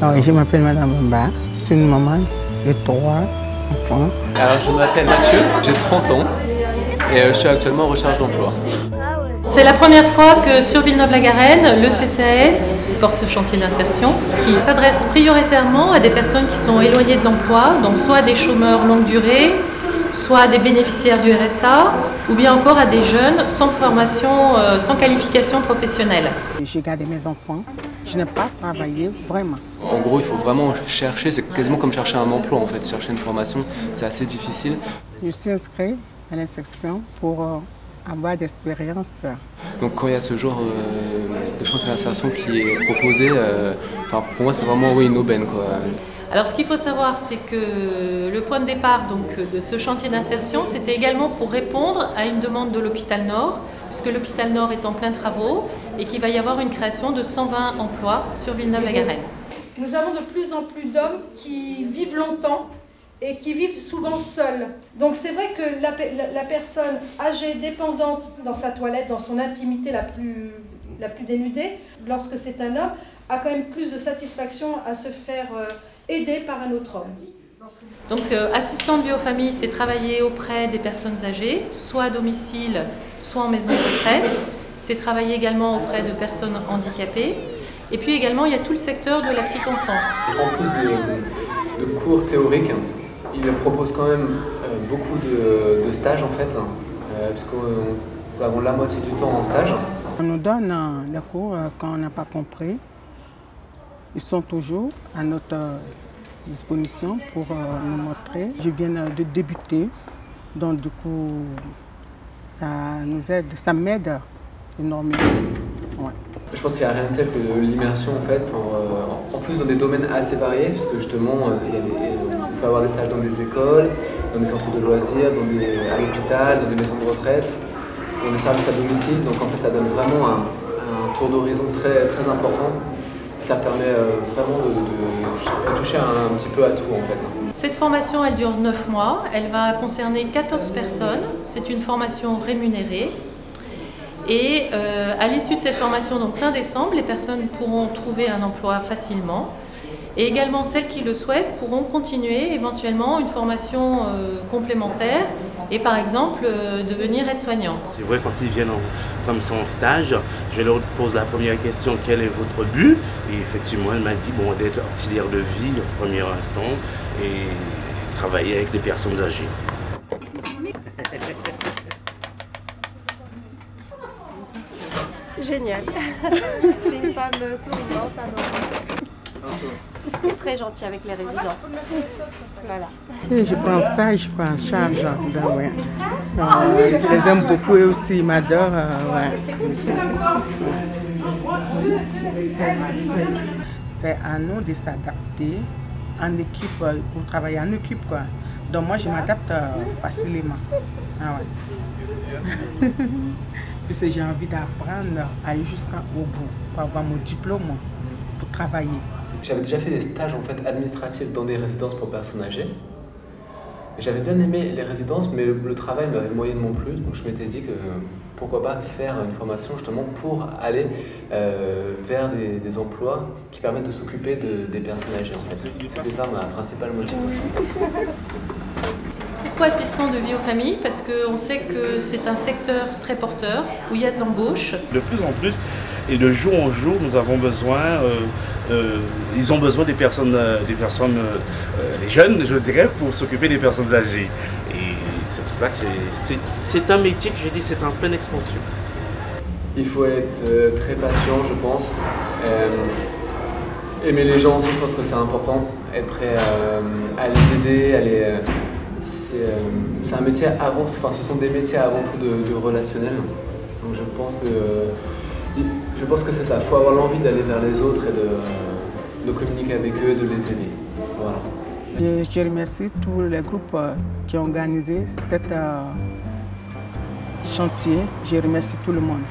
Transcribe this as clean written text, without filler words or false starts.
Oui, je m'appelle Madame Mba. Je suis une maman de 3 enfants. Alors, je m'appelle Mathieu, j'ai 30 ans et je suis actuellement en recherche d'emploi. C'est la première fois que sur Villeneuve-la-Garenne, le CCAS porte ce chantier d'insertion qui s'adresse prioritairement à des personnes qui sont éloignées de l'emploi, donc soit des chômeurs longue durée, soit des bénéficiaires du RSA, ou bien encore à des jeunes sans formation, sans qualification professionnelle. J'ai gardé mes enfants, je n'ai pas travaillé vraiment. En gros, il faut vraiment chercher, c'est quasiment comme chercher un emploi en fait. Chercher une formation, c'est assez difficile. Je suis inscrite à l'insertion pour avoir d'expérience. Donc quand il y a ce genre de chantier d'insertion qui est proposé, pour moi c'est vraiment une aubaine, quoi. Alors ce qu'il faut savoir, c'est que le point de départ de ce chantier d'insertion, c'était également pour répondre à une demande de l'hôpital Nord, puisque l'hôpital Nord est en plein travaux et qu'il va y avoir une création de 120 emplois sur Villeneuve-la-Garenne. Nous avons de plus en plus d'hommes qui vivent longtemps et qui vivent souvent seuls. Donc c'est vrai que la personne âgée, dépendante dans sa toilette, dans son intimité la plus dénudée, lorsque c'est un homme, a quand même plus de satisfaction à se faire aider par un autre homme. Donc assistante vie aux familles, c'est travailler auprès des personnes âgées, soit à domicile, soit en maison de retraite. C'est travailler également auprès de personnes handicapées. Et puis également, il y a tout le secteur de la petite enfance. En plus de cours théoriques, il propose quand même beaucoup de stages en fait, puisque nous avons la moitié du temps en stage. On nous donne les cours quand on n'a pas compris. Ils sont toujours à notre disposition pour nous montrer. Je viens de débuter, donc du coup, ça nous aide, ça m'aide énormément. Ouais. Je pense qu'il n'y a rien de tel que l'immersion en fait, en plus dans des domaines assez variés, puisque justement on peut avoir des stages dans des écoles, dans des centres de loisirs, à l'hôpital, dans des maisons de retraite, dans des services à domicile. Donc en fait ça donne vraiment un tour d'horizon très, très important. Ça permet vraiment de toucher un petit peu à tout en fait. Cette formation elle dure 9 mois, elle va concerner 14 personnes, c'est une formation rémunérée. Et à l'issue de cette formation, donc fin décembre, les personnes pourront trouver un emploi facilement. Et également celles qui le souhaitent pourront continuer éventuellement une formation complémentaire et par exemple devenir aide-soignante. C'est vrai, quand ils viennent comme ça en stage, je leur pose la première question, quel est votre but? Et effectivement, elle m'a dit d'être auxiliaire de vie au premier instant et travailler avec les personnes âgées. Génial. C'est une femme souriante, adorable. Et très gentille avec les résidents. Voilà. Et je prends ça et je prends en charge. Ouais. Je les aime beaucoup et aussi ils m'adorent. Ouais. C'est à nous de s'adapter en équipe, pour travailler en équipe, quoi. Donc moi je m'adapte facilement. Ah ouais. Puisque j'ai envie d'apprendre à aller jusqu'au bout pour avoir mon diplôme pour travailler. J'avais déjà fait des stages en fait administratifs dans des résidences pour personnes âgées. J'avais bien aimé les résidences, mais le travail m'avait moyennement plu, donc je m'étais dit que pourquoi pas faire une formation justement pour aller vers des emplois qui permettent de s'occuper des personnes âgées en fait. C'était ça ma principale motivation. Pourquoi assistant de vie aux familles? Parce qu'on sait que c'est un secteur très porteur, où il y a de l'embauche. De plus en plus, et de jour en jour, nous avons besoin, ils ont besoin des personnes, les jeunes, je dirais, pour s'occuper des personnes âgées. Et c'est pour cela que c'est un métier que j'ai dit, c'est en pleine expansion. Il faut être très patient, je pense. Aimer les gens aussi, je pense que c'est important. Être prêt à les aider, c'est un métier ce sont des métiers avant tout de relationnel. Donc je pense que c'est ça. Il faut avoir l'envie d'aller vers les autres et de communiquer avec eux, de les aider. Voilà. Je remercie tous les groupes qui ont organisé cet chantier. Je remercie tout le monde.